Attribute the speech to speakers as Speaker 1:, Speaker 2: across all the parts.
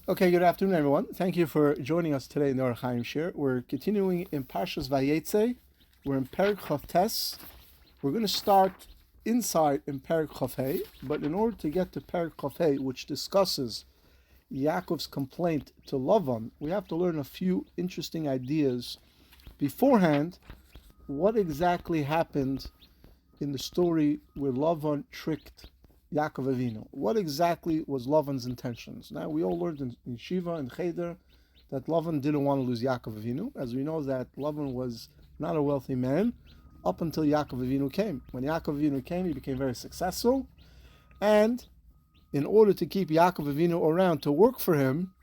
Speaker 1: Okay, good afternoon, everyone. Thank you for joining us today in the Hachaim share. We're continuing in Parshat Vayetze. We're in Perek Chav Tes. We're going to start inside in Perek Chav Hey, but in order to get to Perek Chav Hey, which discusses Yaakov's complaint to Lavan, we have to learn a few interesting ideas beforehand. What exactly happened in the story where Lavan tricked Yaakov Avinu? What exactly was Lavan's intentions? Now, we all learned in Shiva and Cheder that Lavan didn't want to lose Yaakov Avinu, as we know that Lavan was not a wealthy man up until Yaakov Avinu came. When Yaakov Avinu came, he became very successful, and in order to keep Yaakov Avinu around to work for him,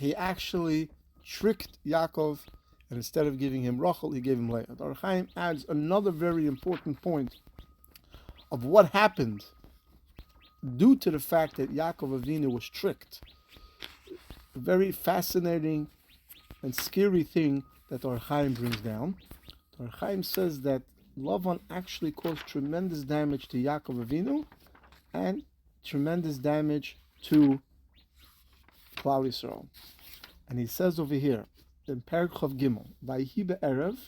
Speaker 1: he actually tricked Yaakov, and instead of giving him Rachel, he gave him Leah. The Hachaim adds another very important point of what happened due to the fact that Yaakov Avinu was tricked. A very fascinating and scary thing that the Hachaim brings down. The Hachaim says that Lavan actually caused tremendous damage to Yaakov Avinu and tremendous damage to Klal Yisrael. And he says over here, in Perek Chav Gimel, Vayihi be'erev,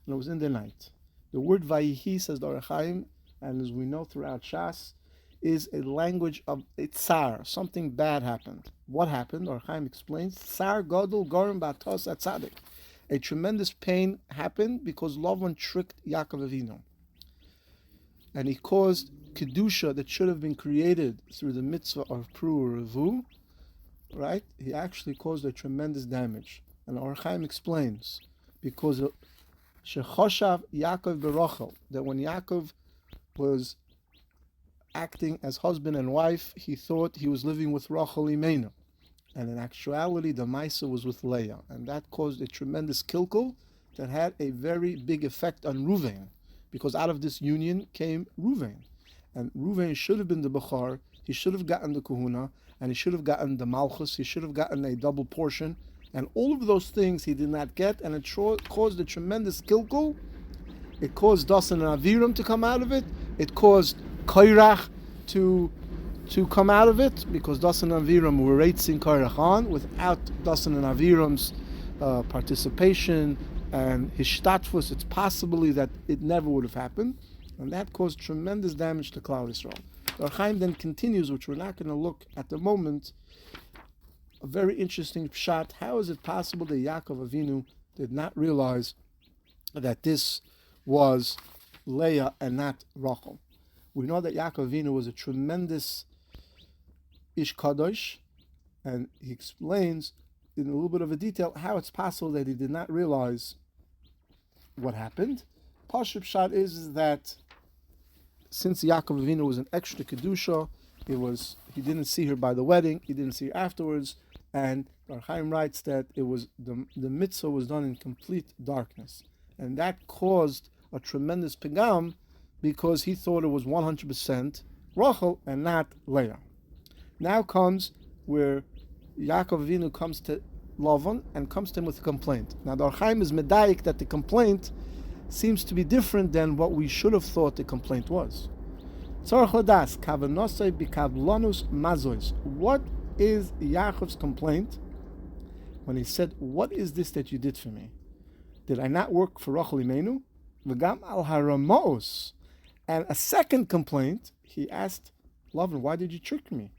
Speaker 1: and it was in the night. The word Vayihi, says the Hachaim, and as we know throughout Shas, is a language of tsar. Something bad happened. What happened? Or Chaim explains, Tsar Gadol Gorim Batos Atzadik. A tremendous pain happened because Lavan tricked Yaakov Avinu. And he caused Kedusha that should have been created through the mitzvah of Pru Revu, right? He actually caused a tremendous damage. And Or Chaim explains, because Shechoshav Yaakov Berachel, that when Yaakov was acting as husband and wife, he thought he was living with Rachel Imenu. And in actuality, the Maisa was with Leah. And that caused a tremendous kilkul that had a very big effect on Ruvain. Because out of this union came Ruvain. And Ruvain should have been the Bechar, he should have gotten the Kahuna, and he should have gotten the Malchus, he should have gotten a double portion. And all of those things he did not get, and it caused a tremendous kilkul. It caused Dasan and Aviram to come out of it. It caused Koirach to come out of it, because Dasan and Aviram were raising Koirach on. Without Dasan and Aviram's participation and his shtatfus, it's possibly that it never would have happened, and that caused tremendous damage to Klal Yisrael. The Hachaim then continues, which we're not going to look at the moment, a very interesting pshat. How is it possible that Yaakov Avinu did not realize that this was Leah and not Rachel? We know that Yaakov Avinu was a tremendous Ish Kadosh, and he explains in a little bit of a detail how it's possible that he did not realize what happened. Parshat pshat is that since Yaakov Avinu was an extra Kedusha, he didn't see her by the wedding, he didn't see her afterwards, and Hachaim writes that it was the mitzvah was done in complete darkness, and that caused a tremendous pigam, because he thought it was 100% Rachel and not Leah. Now comes where Yaakov Avinu comes to Lavan and comes to him with a complaint. Now the Hachaim is medayik that the complaint seems to be different than what we should have thought the complaint was. What is Yaakov's complaint when he said, "What is this that you did for me? Did I not work for Rachel Imenu? V'gam al haramos." And a second complaint, he asked Lavan, "Why did you trick me?"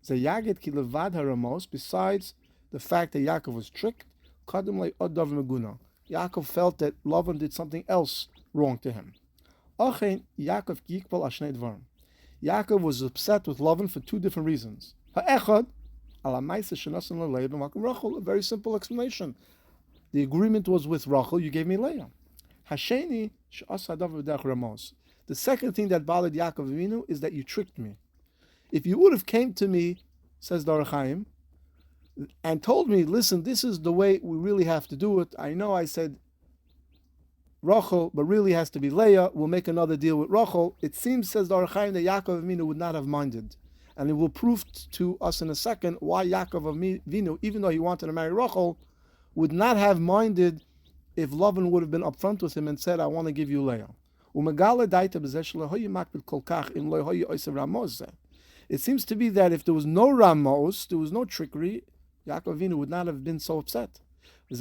Speaker 1: Zayagid ki levad haramos. Besides the fact that Yaakov was tricked, kadum le odav meguna. Yaakov felt that Lavan did something else wrong to him. Achein Yaakov yikbal ashnei dvarim. Yaakov was upset with Lavan for two different reasons. Ha'echad ala ma'aseh shenasan leLeah b'makom Rachel. A very simple explanation. The agreement was with Rachel. You gave me Leah. Hasheni she'asa hadavar b'derech ramos. The second thing that bothered Yaakov Avinu is that you tricked me. If you would have came to me, says the Hachaim, and told me, listen, this is the way we really have to do it. I know I said Rachel, but really has to be Leah. We'll make another deal with Rachel. It seems, says the Hachaim, that Yaakov Avinu would not have minded. And it will prove to us in a second why Yaakov Avinu, even though he wanted to marry Rachel, would not have minded if Lavan would have been upfront with him and said, I want to give you Leah. It seems to be that if there was no Ramos, there was no trickery, Yaakov Avinu would not have been so upset. He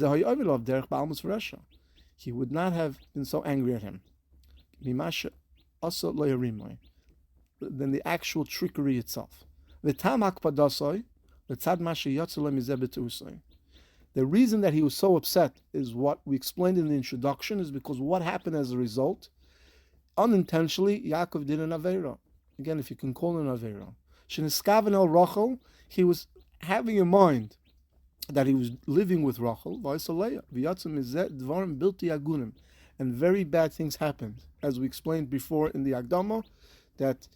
Speaker 1: would not have been so angry at him than the actual trickery itself. The reason that he was so upset is what we explained in the introduction, is because what happened as a result, unintentionally, Yaakov did an Aveira. Again, if you can call it an Aveira. Sheniskaven el Rachel, he was having in mind that he was living with Rachel, and very bad things happened. As we explained before in the Agdama, that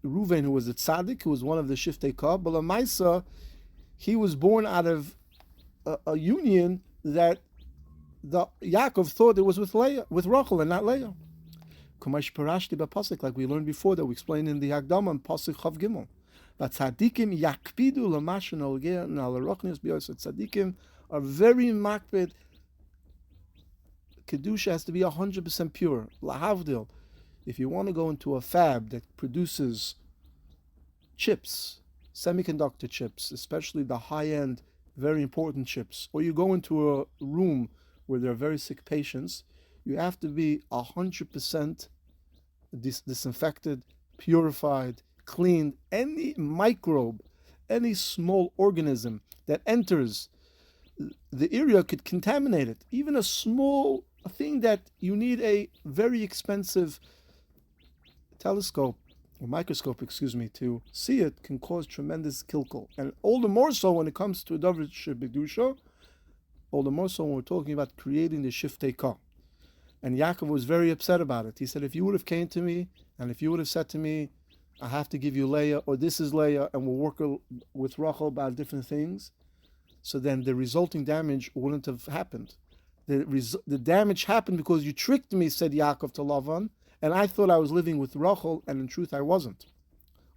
Speaker 1: Reuven, who was a tzaddik, who was one of the Shiftei Kah, but Lamaisa, he was born out of a union that the Yaakov thought it was with Rachel and not Leah. Kumash Parashti B'Pasik, like we learned before, that we explained in the Agdama and Pasik Chav Gimel. But tzaddikim yakpidu l'mashen olgeh na'lerochnius b'yos. Tzaddikim are very makpid. Kedusha has to be 100% pure. Lahavdil. If you want to go into a fab that produces chips, semiconductor chips, especially the high-end, very important chips, or you go into a room where there are very sick patients, you have to be 100% disinfected, purified, cleaned. Any microbe, any small organism that enters the area could contaminate it. Even a small thing that you need a very expensive telescope or microscope, to see it can cause tremendous kilkul. And all the more so when it comes to a davar shebedusha, all the more so when we're talking about creating the shiftei kah. And Yaakov was very upset about it. He said, if you would have came to me and if you would have said to me, I have to give you Leah, or this is Leah, and we'll work with Rachel about different things, so then the resulting damage wouldn't have happened. The damage happened because you tricked me, said Yaakov to Lavan, and I thought I was living with Rachel, and in truth I wasn't.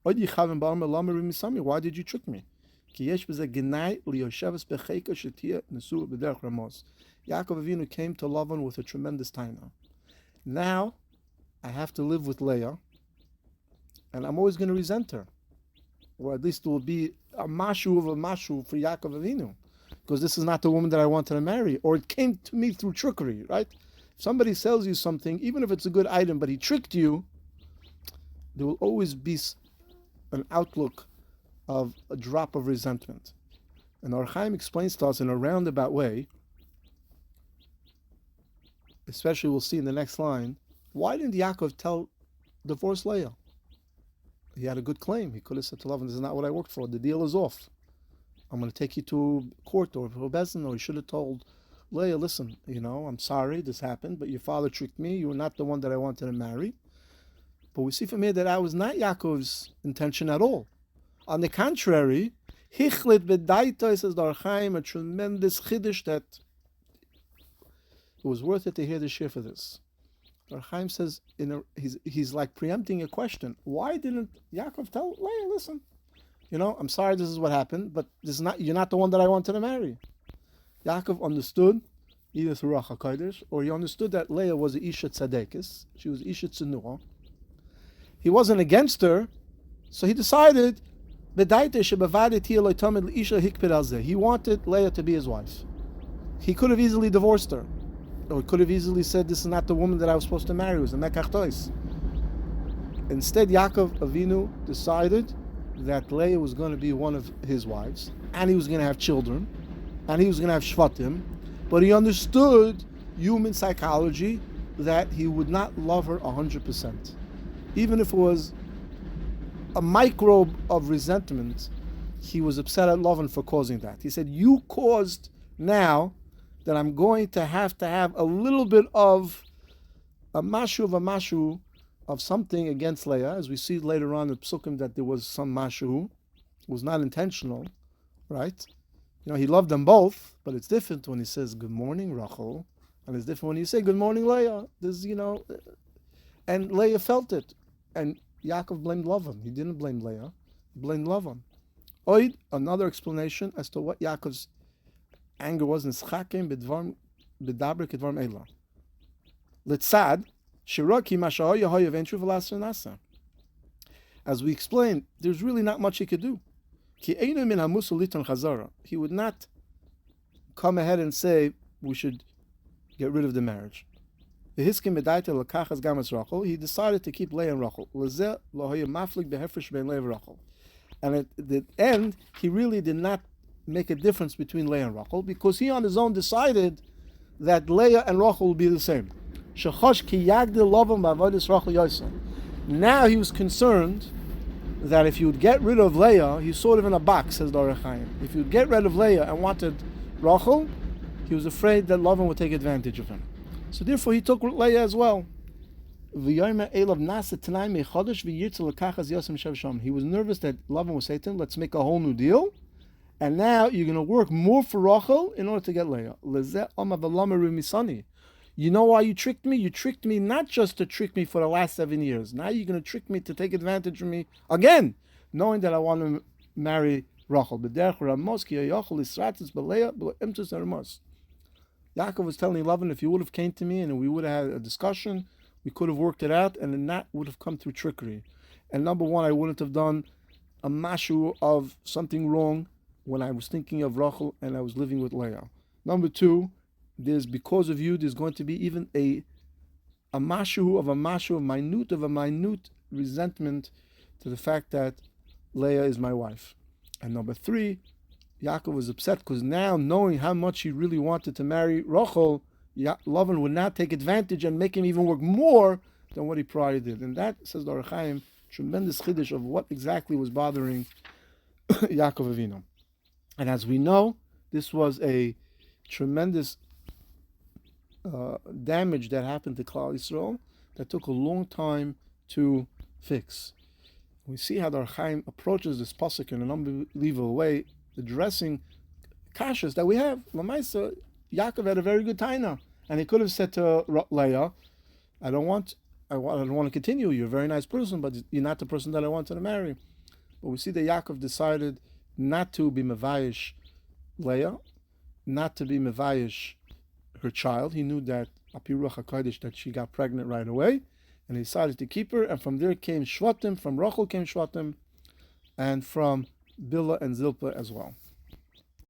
Speaker 1: Why did you trick me? Yaakov Avinu came to Lavan with a tremendous taina. Now, I have to live with Leah, and I'm always going to resent her. Or at least it will be a mashu of a mashu for Yaakov Avinu, because this is not the woman that I wanted to marry. Or it came to me through trickery, right? If somebody sells you something, even if it's a good item, but he tricked you, there will always be an outlook of a drop of resentment. And Hachaim explains to us in a roundabout way, especially we'll see in the next line, why didn't Yaakov divorce Leah? He had a good claim. He could have said to Lavan, this is not what I worked for. The deal is off. I'm going to take you to court or Bezin. Or he should have told Leah, listen, I'm sorry this happened, but your father tricked me. You were not the one that I wanted to marry. But we see from here that was not Yaakov's intention at all. On the contrary, Hichlit B'daita, says the Hachaim, a tremendous chiddush that it was worth it to hear the shir for this. Hachaim says, he's like preempting a question. Why didn't Yaakov tell Leah, listen, I'm sorry this is what happened, but you're not the one that I wanted to marry. Yaakov understood, either through Hakadosh, or he understood that Leah was a Isha Tzadekis. She was Isha Tzenuah. He wasn't against her, so he decided, he wanted Leah to be his wife. He could have easily divorced her. Or he could have easily said, this is not the woman that I was supposed to marry. It was a mekach tois. Instead, Yaakov Avinu decided that Leah was going to be one of his wives, and he was going to have children, and he was going to have shvatim, but he understood human psychology that he would not love her 100%. Even if it was a microbe of resentment, he was upset at Lavan for causing that. He said, you caused now that I'm going to have a little bit of a mashu of something against Leah, as we see later on in Psukim that there was some mashu. It was not intentional, right? He loved them both, but it's different when he says, good morning, Rachel, and it's different when you say, good morning, Leah. And Leah felt it. And Yaakov blamed Lavan. He didn't blame Leah. He blamed Lavan. Oid, another explanation as to what Yaakov's anger was in Hachaim b'dvar kedvar eila. Litzad shiraki mashahoya hoya v'entru v'lasser nasa. As we explained, there's really not much he could do. Ki einu min hamusu liton chazara. He would not come ahead and say we should get rid of the marriage. He decided to keep Leah and Rachel. And at the end, he really did not make a difference between Leah and Rachel because he on his own decided that Leah and Rachel will be the same. Now he was concerned that if you would get rid of Leah, he's sort of in a box, says the Hachaim. If you would get rid of Leah and wanted Rachel, he was afraid that Lavan would take advantage of him. So therefore he took Leah as well. He was nervous that Lavan would say to him, let's make a whole new deal. And now you're going to work more for Rachel in order to get Leah. You know why you tricked me? You tricked me not just to trick me for the last 7 years. Now you're going to trick me to take advantage of me again, knowing that I want to marry Rachel. Yaakov was telling Lavan, if you would have came to me and we would have had a discussion, we could have worked it out, and then that would have come through trickery. And number one, I wouldn't have done a mashu of something wrong when I was thinking of Rachel and I was living with Leah. Number two, because of you, there's going to be even a mashu of a minute resentment to the fact that Leah is my wife. And number three, Yaakov was upset because now, knowing how much he really wanted to marry Rachel, Lavan would not take advantage and make him even work more than what he prior did. And that, says the Hachaim, tremendous chiddush of what exactly was bothering Yaakov Avinu. And as we know, this was a tremendous damage that happened to Klal Yisrael that took a long time to fix. We see how the Hachaim approaches this pasuk in an unbelievable way, addressing kashas that we have. Lamaisa, Yaakov had a very good taina, and he could have said to Leah, I don't want to continue. You're a very nice person, but you're not the person that I wanted to marry. But we see that Yaakov decided not to be mevayish Leah, not to be mevayish her child. He knew that Apiruach Hakadosh, that she got pregnant right away, and he decided to keep her. And from there came Shvatim, from Rachel came Shvatim, and from Bilhah and Zilpah as well.